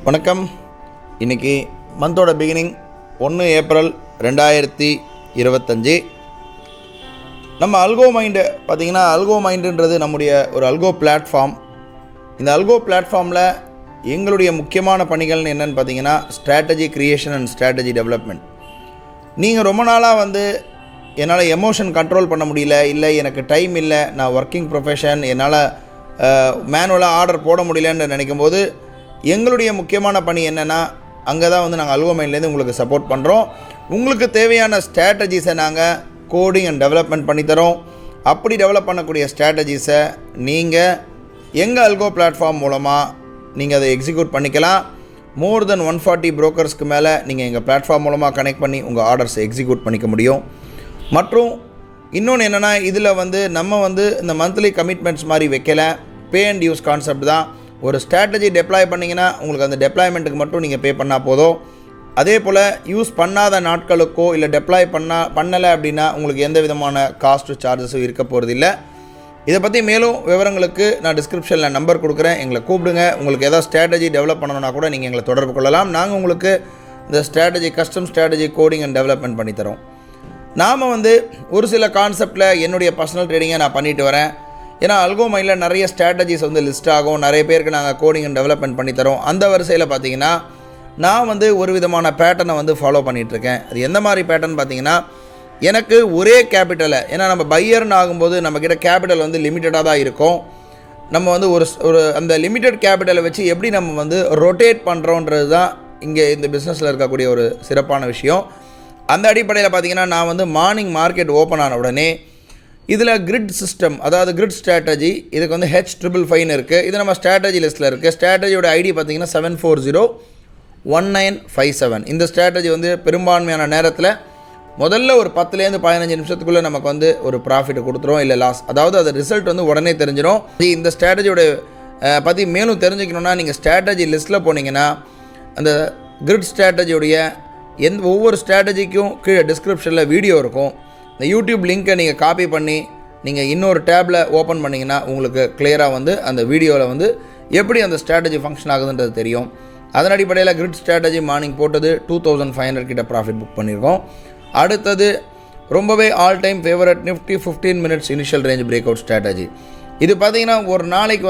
வணக்கம். இன்றைக்கி மந்தோட beginning 1 April 2025. நம்ம அல்கோ மைண்டு பார்த்திங்கன்னா, அல்கோ மைண்டுன்றது நம்முடைய ஒரு அல்கோ பிளாட்ஃபார்ம். இந்த அல்கோ பிளாட்ஃபார்மில் எங்களுடைய முக்கியமான பணிகள்னு என்னென்னு பார்த்திங்கன்னா, strategy creation and strategy development. நீங்கள் ரொம்ப நாளாக என்னால் எமோஷன் கண்ட்ரோல் பண்ண முடியல, இல்லை எனக்கு டைம் இல்லை, நான் ஒர்க்கிங் ப்ரொஃபஷன், என்னால் மேனுவலாக ஆர்டர் போட முடியலன்னு நினைக்கும் போது எங்களுடைய முக்கியமான பணி என்னென்னா, அங்கே தான் நாங்கள் அல்கோ மைண்ட்லேருந்து உங்களுக்கு சப்போர்ட் பண்ணுறோம். உங்களுக்கு தேவையான ஸ்ட்ராட்டஜிஸை நாங்கள் கோடிங் அண்ட் டெவலப்மெண்ட் பண்ணித்தரோம். அப்படி டெவலப் பண்ணக்கூடிய ஸ்ட்ராட்டஜிஸை நீங்கள் எங்கள் அல்கோ பிளாட்ஃபார்ம் மூலமாக நீங்கள் அதை எக்ஸிக்யூட் பண்ணிக்கலாம். மோர் தென் 140 புரோக்கர்ஸ்க்கு மேலே நீங்கள் எங்கள் பிளாட்ஃபார்ம் மூலமாக கனெக்ட் பண்ணி உங்கள் ஆர்டர்ஸை எக்ஸிக்யூட் பண்ணிக்க முடியும். மற்றும் இன்னொன்று என்னென்னா, இதில் நம்ம இந்த மந்த்லி கமிட்மெண்ட்ஸ் மாதிரி வைக்கலை, பே அண்ட் யூஸ் கான்செப்ட் தான். ஒரு ஸ்ட்ராட்டஜி டெப்ளாய் பண்ணிங்கன்னா உங்களுக்கு அந்த டெப்ளாய்மெண்ட்டுக்கு மட்டும் நீங்கள் பே பண்ணால் போதும். அதே போல் யூஸ் பண்ணாத நாட்களுக்கோ இல்லை டெப்ளாய் பண்ணலை அப்படின்னா உங்களுக்கு எந்த விதமான காஸ்ட்டு சார்ஜஸும் இருக்க போகிறது இல்லை. இதை பற்றி மேலும் விவரங்களுக்கு நான் டிஸ்கிரிப்ஷனில் நம்பர் கொடுக்குறேன், எங்களை கூப்பிடுங்க. உங்களுக்கு எதாவது ஸ்ட்ராட்டஜி டெவலப் பண்ணணுன்னா கூட நீங்கள் எங்களை தொடர்பு கொள்ளலாம். நாங்கள் உங்களுக்கு இந்த strategy, custom strategy coding and development பண்ணித்தரோம். நாம் ஒரு சில கான்செப்டில் என்னுடைய பர்சனல் ட்ரேடிங்கை நான் பண்ணிட்டு வரேன். ஏன்னா அல்கோ மைண்டில் நிறைய ஸ்ட்ராட்டஜிஸ் லிஸ்ட் ஆகும், நிறைய பேருக்கு நாங்கள் கோடிங் அண்ட் டெவலப்மெண்ட் பண்ணித்தரோம். அந்த வரிசையில் பார்த்தீங்கன்னா நான் ஒரு விதமான பேட்டர்னை ஃபாலோ பண்ணிகிட்ருக்கேன். அது எந்த மாதிரி பேட்டர்ன் பார்த்தீங்கன்னா, எனக்கு ஒரே கேபிட்டலை, ஏன்னா நம்ம பையர்னு ஆகும்போது நம்மக்கிட்ட கேபிட்டல் லிமிட்டடாக தான் இருக்கும். நம்ம ஒரு அந்த லிமிட்டட் கேபிட்டலை வச்சு எப்படி நம்ம ரொட்டேட் பண்ணுறோன்றது தான் இங்கே இந்த பிஸ்னஸில் இருக்கக்கூடிய ஒரு சிறப்பான விஷயம். அந்த அடிப்படையில் பார்த்தீங்கன்னா, நான் மார்னிங் மார்க்கெட் ஓப்பன் ஆன உடனே இதில் கிரிட் சிஸ்டம், அதாவது கிரிட் ஸ்ட்ராட்டஜி, இதுக்கு H555 இருக்குது. இது நம்ம ஸ்ட்ராட்டஜி லிஸ்ட்டில் இருக்குது. ஸ்ட்ராட்டஜியோட ஐடி பார்த்திங்கன்னா 7401957. இந்த ஸ்ட்ராட்டஜி பெரும்பான்மையான நேரத்தில் முதல்ல ஒரு 10லேருந்து 15 நிமிஷத்துக்குள்ளே நமக்கு ஒரு ப்ராஃபிட் கொடுத்துரும், இல்லை லாஸ். அதாவது அது ரிசல்ட் உடனே தெரிஞ்சிடும். இந்த ஸ்ட்ராட்டஜியோட பற்றி மேலும் தெரிஞ்சுக்கணுன்னா நீங்கள் ஸ்ட்ராட்டஜி லிஸ்ட்டில் போனீங்கன்னா அந்த கிரிட் ஸ்ட்ராட்டஜியோடைய ஒவ்வொரு ஸ்ட்ராட்டஜிக்கும் கீழே டிஸ்கிரிப்ஷனில் வீடியோ இருக்கும். இந்த யூடியூப் லிங்க்கை நீங்கள் காப்பி பண்ணி நீங்கள் இன்னொரு டேப்பில் ஓப்பன் பண்ணிங்கன்னா உங்களுக்கு கிளியராக அந்த வீடியோவில் எப்படி அந்த ஸ்ட்ராட்டஜி ஃபங்க்ஷன் ஆகுதுன்றது தெரியும். அதன் அடிப்படையில் கிரிட் ஸ்ட்ராட்டஜி மார்னிங் போட்டது 2500 கிட்ட ப்ராஃபிட் புக் பண்ணியிருக்கோம். அடுத்தது ரொம்பவே all time favourite Nifty 15 minutes initial range break out strategy. இது பார்த்திங்கன்னா ஒரு நாளைக்கு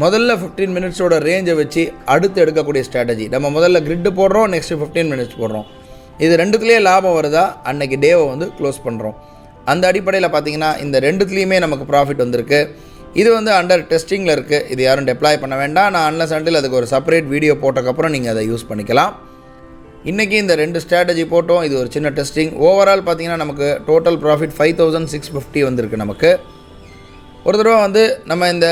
முதல்ல 15 மினிட்ஸோட ரேஞ்சை வச்சு அடுத்து எடுக்கக்கூடிய ஸ்ட்ராட்டஜி. நம்ம முதல்ல கிரிட்டு போடுறோம், நெக்ஸ்ட்டு 15 மினிட்ஸ் போடுறோம். இது ரெண்டுத்துலேயே லாபம் வருதா, அன்றைக்கி டேவை க்ளோஸ் பண்ணுறோம். அந்த அடிப்படையில் பார்த்திங்கன்னா இந்த ரெண்டுத்துலேயுமே நமக்கு ப்ராஃபிட் வந்திருக்கு. இது அண்டர் டெஸ்டிங்கில் இருக்குது. இது யாரும் டெப்ளாய் பண்ண வேண்டாம். நான் அன்லஸ் அண்டில் அதுக்கு ஒரு செப்பரேட் வீடியோ போட்டக்கப்புறம் நீங்கள் அதை யூஸ் பண்ணிக்கலாம். இன்றைக்கி இந்த 2 ஸ்ட்ராட்டஜி போட்டோம். இது ஒரு சின்ன டெஸ்டிங். ஓவரால் பார்த்திங்கன்னா நமக்கு டோட்டல் ப்ராஃபிட் 5650 வந்திருக்கு. நமக்கு ஒரு தடவை நம்ம இந்த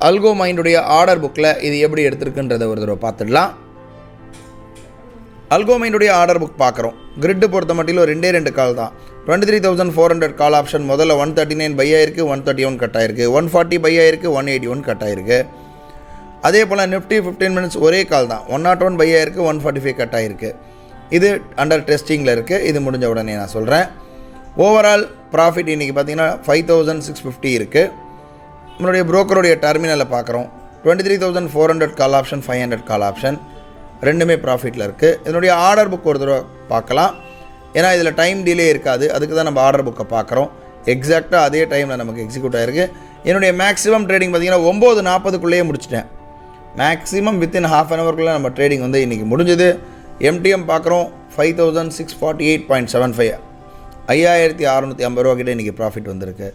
அல்கோ மைண்டுடைய ஆர்டர் புக்கில் இது எப்படி எடுத்திருக்குன்றதை ஒரு தடவை பார்த்துடலாம். அல்கோ மைண்டுடைய ஆர்டர் புக் பார்க்குறோம். கிரிட்டு பொறுத்த மட்டும் 2 கால் தான். 23,400 கால் ஆப்ஷன் முதல்ல 139 பை ஆயிருக்கு, 131 கட் ஆயிருக்கு, 140 பை ஆயிருக்கு, 181 கட் ஆயிருக்கு. அதே போல் நிஃப்டி 15 மினிட்ஸ் ஒரே கால் தான். 101 பை ஆயிருக்கு, 145 கட் ஆயிருக்கு. இது அண்டர் டெஸ்டிங்கில் இருக்குது. இது முடிஞ்ச உடனே நான் சொல்கிறேன். ஓவரால் ப்ராஃபிட் இன்றைக்கி பார்த்திங்கன்னா 5650 இருக்குது. நம்மளுடைய புரோக்கருடைய டெர்மினலை பார்க்குறோம். 23,400 கால் ஆப்ஷன், 500 கால் ஆப்ஷன் ரெண்டுமே ப்ராஃபிட்டில் இருக்குது. இதனுடைய ஆர்டர் புக் ஒரு தடவை பார்க்கலாம். ஏன்னா இதில் டைம் டிலே இருக்காது, அதுக்கு தான் நம்ம ஆர்டர் புக்கை பார்க்குறோம். எக்ஸாக்டாக அதே டைமில் நமக்கு எக்ஸிக்யூட் ஆகிருக்கு. என்னுடைய மேக்ஸிமம் ட்ரேடிங் பார்த்திங்கன்னா 9:40க்குள்ளேயே முடிச்சிட்டேன். மேக்ஸிமம் வித்தின் ஹாஃப் அன் ஹவருக்குள்ளே நம்ம ட்ரேடிங் இன்றைக்கி முடிஞ்சது. எம்டிஎம் பார்க்குறோம் 5648.75, 5650 ரூபா கிட்டே இன்றைக்கி ப்ராஃபிட் வந்திருக்கு.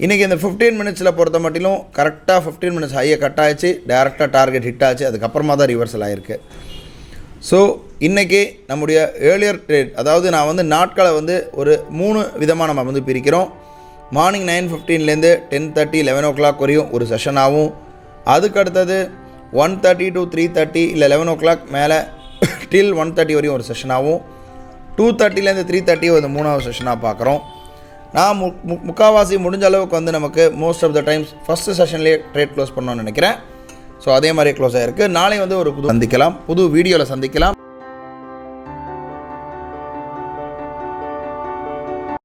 இன்றைக்கி இந்த 15 மினிட்ஸில் பொறுத்த மட்டிலும் கரெக்டாக 15 மினிட்ஸ் ஹையை கட் ஆகிடுச்சு, டேரெக்டாக டார்கெட் ஹிட் ஆச்சு. அதுக்கப்புறமா தான் ரிவர்சல் ஆகிருக்கு. ஸோ இன்றைக்கி நம்முடைய ஏர்லியர் ட்ரேட், அதாவது நான் நாட்களை ஒரு 3 விதமாக நம்ம பிரிக்கிறோம். மார்னிங் 9:15லேருந்து 10:30, 11 o'clock வரையும் ஒரு செஷன் ஆகும். அதுக்கு அடுத்தது 1:30 to 3:30 இல்லை 11 o'clock மேலே டில் 1:30 வரையும் ஒரு செஷன் ஆகும். 2:30லேருந்து 3:30 ஒரு 3வது செஷனாக பார்க்குறோம். நான் முக்கால்வாசி முடிஞ்ச அளவுக்கு நமக்கு most of the times first செஷன்லேயே ட்ரேட் க்ளோஸ் பண்ணணும்னு நினைக்கிறேன். ஸோ அதே மாதிரி க்ளோஸ் ஆகிருக்கு. நாளை ஒரு புது வீடியோவில் சந்திக்கலாம்.